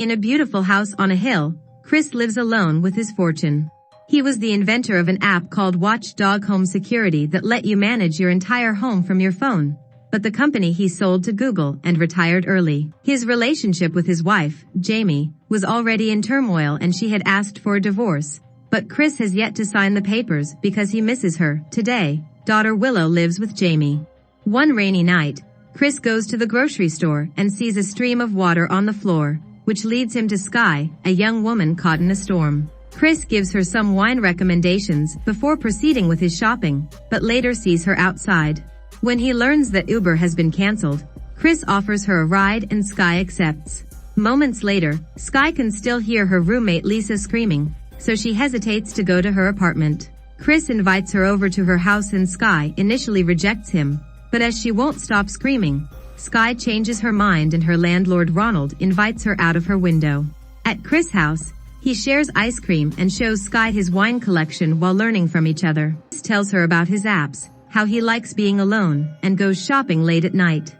In a beautiful house on a hill, Chris lives alone with his fortune. He was the inventor of an app called Watchdog Home Security that let you manage your entire home from your phone. But the company he sold to Google and retired early. His relationship with his wife, Jamie, was already in turmoil and she had asked for a divorce. But Chris has yet to sign the papers because he misses her. Today, daughter Willow lives with Jamie. One rainy night, Chris goes to the grocery store and sees a stream of water on the floor, which leads him to Sky, a young woman caught in a storm. Chris gives her some wine recommendations before proceeding with his shopping, but later sees her outside. When he learns that Uber has been cancelled, Chris offers her a ride and Sky accepts. Moments later, Sky can still hear her roommate Lisa screaming, so she hesitates to go to her apartment. Chris invites her over to her house and Sky initially rejects him, but as she won't stop screaming, Sky changes her mind and her landlord Ronald invites her out of her window. At Chris' house, he shares ice cream and shows Sky his wine collection while learning from each other. Chris tells her about his apps, how he likes being alone, and goes shopping late at night.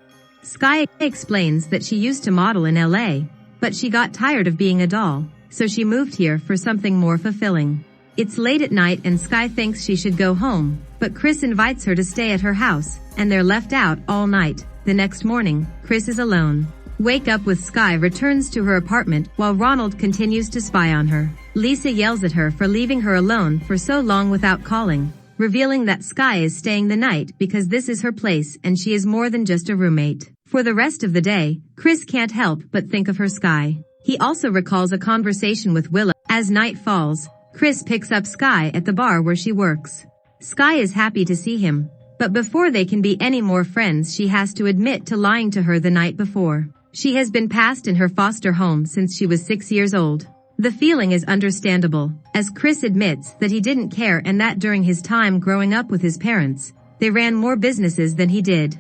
Sky explains that she used to model in LA, but she got tired of being a doll, so she moved here for something more fulfilling. It's late at night and Sky thinks she should go home, but Chris invites her to stay at her house, and they're left out all night. The next morning, Chris is alone. Wake up with Sky returns to her apartment while Ronald continues to spy on her. Lisa yells at her for leaving her alone for so long without calling, revealing that Sky is staying the night because this is her place and she is more than just a roommate. For the rest of the day, Chris can't help but think of her Sky. He also recalls a conversation with Willow. As night falls, Chris picks up Sky at the bar where she works. Sky is happy to see him, but before they can be any more friends she has to admit to lying to her the night before. She has been passed in her foster home since she was 6 years old. The feeling is understandable, as Chris admits that he didn't care and that during his time growing up with his parents, they ran more businesses than he did.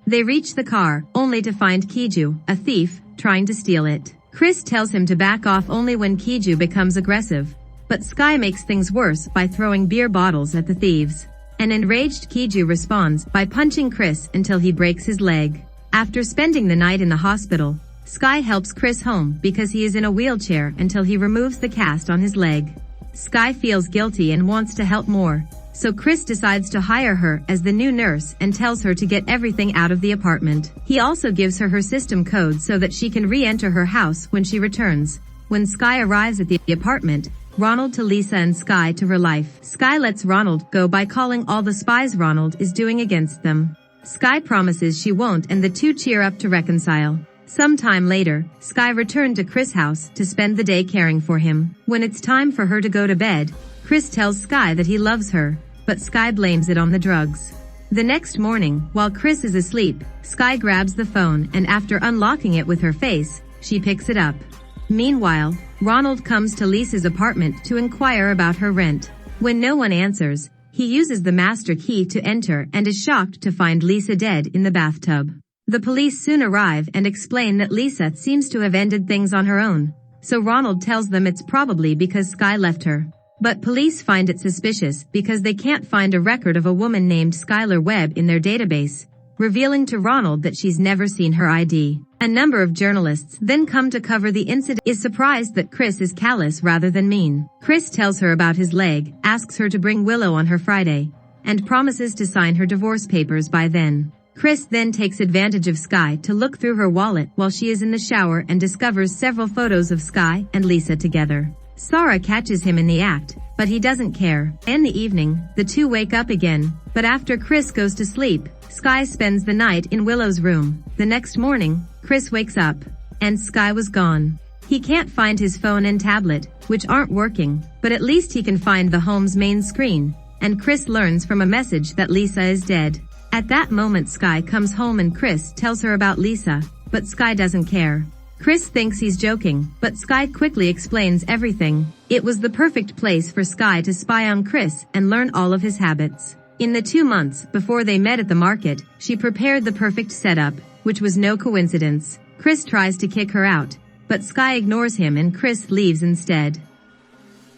They reach the car, only to find Kiju, a thief, trying to steal it. Chris tells him to back off only when Kiju becomes aggressive, but Sky makes things worse by throwing beer bottles at the thieves. An enraged Kiju responds by punching Chris until he breaks his leg. After spending the night in the hospital, Sky helps Chris home because he is in a wheelchair until he removes the cast on his leg. Sky feels guilty and wants to help more, so Chris decides to hire her as the new nurse and tells her to get everything out of the apartment. He also gives her her system code so that she can re-enter her house when she returns. When Sky arrives at the apartment, Ronald to Lisa and Sky to her life. Sky lets Ronald go by calling all the spies Ronald is doing against them. Sky promises she won't and the two cheer up to reconcile. Sometime later, Sky returned to Chris' house to spend the day caring for him. When it's time for her to go to bed, Chris tells Sky that he loves her, but Sky blames it on the drugs. The next morning, while Chris is asleep, Sky grabs the phone and after unlocking it with her face, she picks it up. Meanwhile, Ronald comes to Lisa's apartment to inquire about her rent. When no one answers, he uses the master key to enter and is shocked to find Lisa dead in the bathtub. The police soon arrive and explain that Lisa seems to have ended things on her own, so Ronald tells them it's probably because Sky left her. But police find it suspicious because they can't find a record of a woman named Skylar Webb in their database, revealing to Ronald that she's never seen her ID. A number of journalists then come to cover the incident. Is surprised that Chris is callous rather than mean. Chris tells her about his leg, asks her to bring Willow on her Friday, and promises to sign her divorce papers by then. Chris then takes advantage of Sky to look through her wallet while she is in the shower and discovers several photos of Sky and Lisa together. Sarah catches him in the act, but he doesn't care. In the evening, the two wake up again, but after Chris goes to sleep, Sky spends the night in Willow's room. The next morning, Chris wakes up, and Sky was gone. He can't find his phone and tablet, which aren't working, but at least he can find the home's main screen, and Chris learns from a message that Lisa is dead. At that moment Sky comes home and Chris tells her about Lisa, but Sky doesn't care. Chris thinks he's joking, but Sky quickly explains everything. It was the perfect place for Sky to spy on Chris and learn all of his habits. In the 2 months before they met at the market, she prepared the perfect setup, which was no coincidence. Chris tries to kick her out, but Sky ignores him and Chris leaves instead.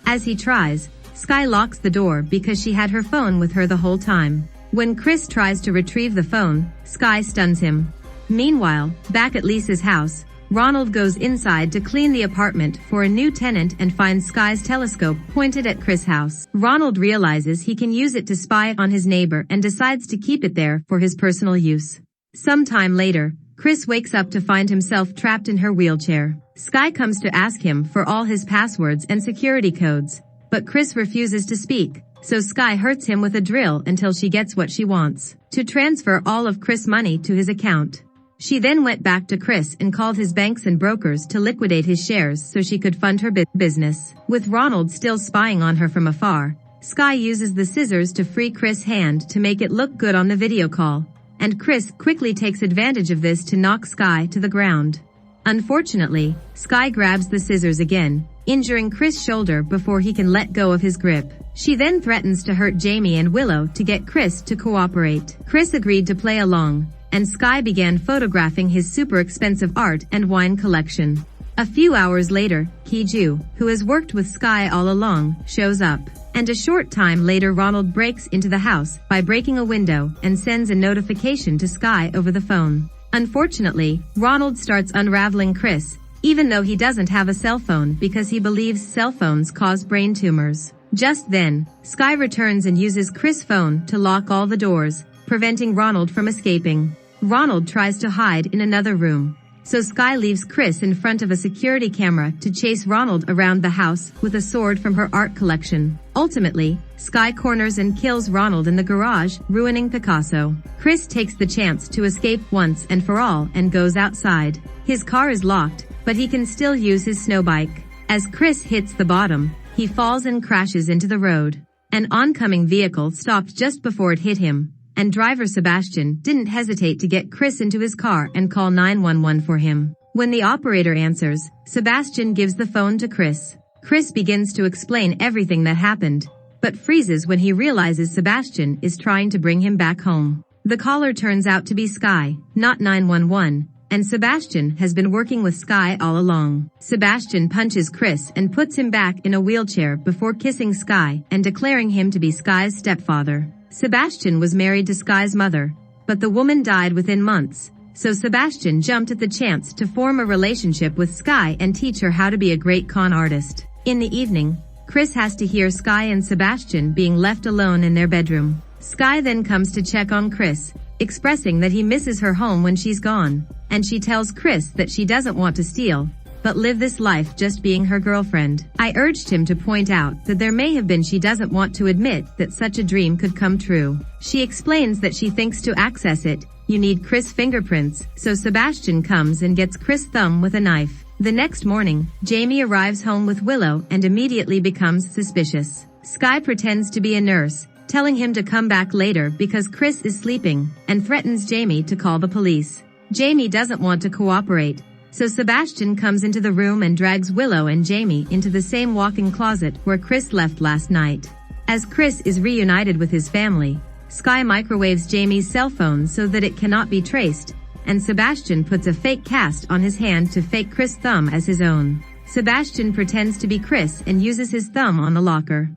As he tries, Sky locks the door because she had her phone with her the whole time. When Chris tries to retrieve the phone, Sky stuns him. Meanwhile, back at Lisa's house, Ronald goes inside to clean the apartment for a new tenant and finds Sky's telescope pointed at Chris' house. Ronald realizes he can use it to spy on his neighbor and decides to keep it there for his personal use. Sometime later, Chris wakes up to find himself trapped in her wheelchair. Sky comes to ask him for all his passwords and security codes, but Chris refuses to speak, so Sky hurts him with a drill until she gets what she wants, to transfer all of Chris' money to his account. She then went back to Chris and called his banks and brokers to liquidate his shares so she could fund her business. With Ronald still spying on her from afar, Sky uses the scissors to free Chris' hand to make it look good on the video call, and Chris quickly takes advantage of this to knock Sky to the ground. Unfortunately, Sky grabs the scissors again, injuring Chris' shoulder before he can let go of his grip. She then threatens to hurt Jamie and Willow to get Chris to cooperate. Chris agreed to play along, and Sky began photographing his super expensive art and wine collection. A few hours later, Ki-ju, who has worked with Sky all along, shows up. And a short time later Ronald breaks into the house by breaking a window and sends a notification to Sky over the phone. Unfortunately, Ronald starts unraveling Chris, even though he doesn't have a cell phone because he believes cell phones cause brain tumors. Just then, Sky returns and uses Chris' phone to lock all the doors, preventing Ronald from escaping. Ronald tries to hide in another room, so Sky leaves Chris in front of a security camera to chase Ronald around the house with a sword from her art collection. Ultimately, Sky corners and kills Ronald in the garage, ruining Picasso. Chris takes the chance to escape once and for all and goes outside. His car is locked, but he can still use his snowbike. As Chris hits the bottom, he falls and crashes into the road. An oncoming vehicle stopped just before it hit him, and driver Sebastian didn't hesitate to get Chris into his car and call 911 for him. When the operator answers, Sebastian gives the phone to Chris. Chris begins to explain everything that happened, but freezes when he realizes Sebastian is trying to bring him back home. The caller turns out to be Sky, not 911, and Sebastian has been working with Sky all along. Sebastian punches Chris and puts him back in a wheelchair before kissing Sky and declaring him to be Sky's stepfather. Sebastian was married to Sky's mother, but the woman died within months, so Sebastian jumped at the chance to form a relationship with Sky and teach her how to be a great con artist. In the evening, Chris has to hear Sky and Sebastian being left alone in their bedroom. Sky then comes to check on Chris, expressing that he misses her home when she's gone, and she tells Chris that she doesn't want to steal, but live this life just being her girlfriend. I urged him to point out that there may have been she doesn't want to admit that such a dream could come true. She explains that she thinks to access it, you need Chris' fingerprints, so Sebastian comes and gets Chris' thumb with a knife. The next morning, Jamie arrives home with Willow and immediately becomes suspicious. Sky pretends to be a nurse, telling him to come back later because Chris is sleeping, and threatens Jamie to call the police. Jamie doesn't want to cooperate, so Sebastian comes into the room and drags Willow and Jamie into the same walk-in closet where Chris left last night. As Chris is reunited with his family, Sky microwaves Jamie's cell phone so that it cannot be traced, and Sebastian puts a fake cast on his hand to fake Chris' thumb as his own. Sebastian pretends to be Chris and uses his thumb on the locker,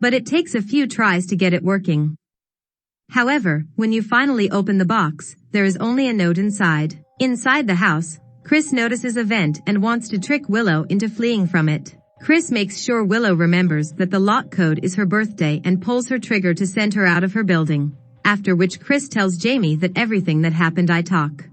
but it takes a few tries to get it working. However, when you finally open the box, there is only a note inside. Inside the house, Chris notices a vent and wants to trick Willow into fleeing from it. Chris makes sure Willow remembers that the lock code is her birthday and pulls her trigger to send her out of her building, after which Chris tells Jamie that everything that happened I talk.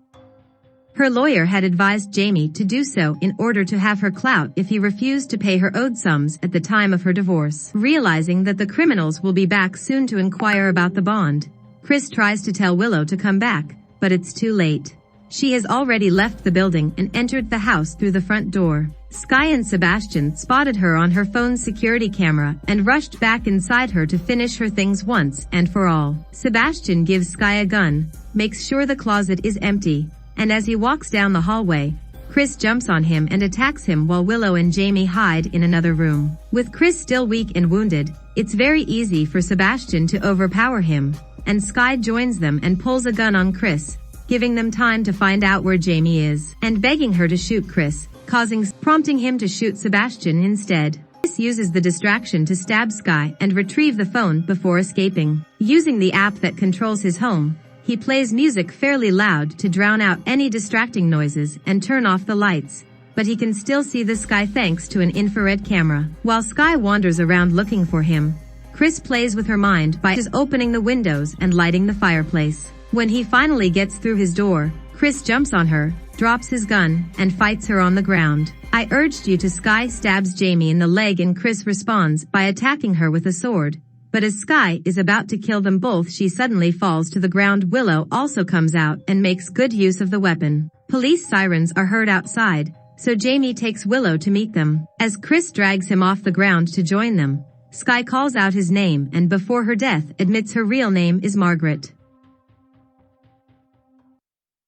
Her lawyer had advised Jamie to do so in order to have her clout if he refused to pay her owed sums at the time of her divorce. Realizing that the criminals will be back soon to inquire about the bond, Chris tries to tell Willow to come back, but it's too late. She has already left the building and entered the house through the front door. Sky and Sebastian spotted her on her phone's security camera and rushed back inside her to finish her things once and for all. Sebastian gives Sky a gun, makes sure the closet is empty, and as he walks down the hallway, Chris jumps on him and attacks him while Willow and Jamie hide in another room. With Chris still weak and wounded, it's very easy for Sebastian to overpower him, and Sky joins them and pulls a gun on Chris, giving them time to find out where Jamie is, and begging her to shoot Chris, prompting him to shoot Sebastian instead. Chris uses the distraction to stab Sky and retrieve the phone before escaping. Using the app that controls his home, He plays music fairly loud to drown out any distracting noises and turn off the lights, but he can still see the sky thanks to an infrared camera. While Sky wanders around looking for him, Chris plays with her mind by just opening the windows and lighting the fireplace. When he finally gets through his door, Chris jumps on her, drops his gun, and fights her on the ground. I urged you to. Sky stabs Jamie in the leg and Chris responds by attacking her with a sword. But as Sky is about to kill them both, she suddenly falls to the ground. Willow also comes out and makes good use of the weapon. Police sirens are heard outside, so Jamie takes Willow to meet them. As Chris drags him off the ground to join them, Sky calls out his name and before her death admits her real name is Margaret.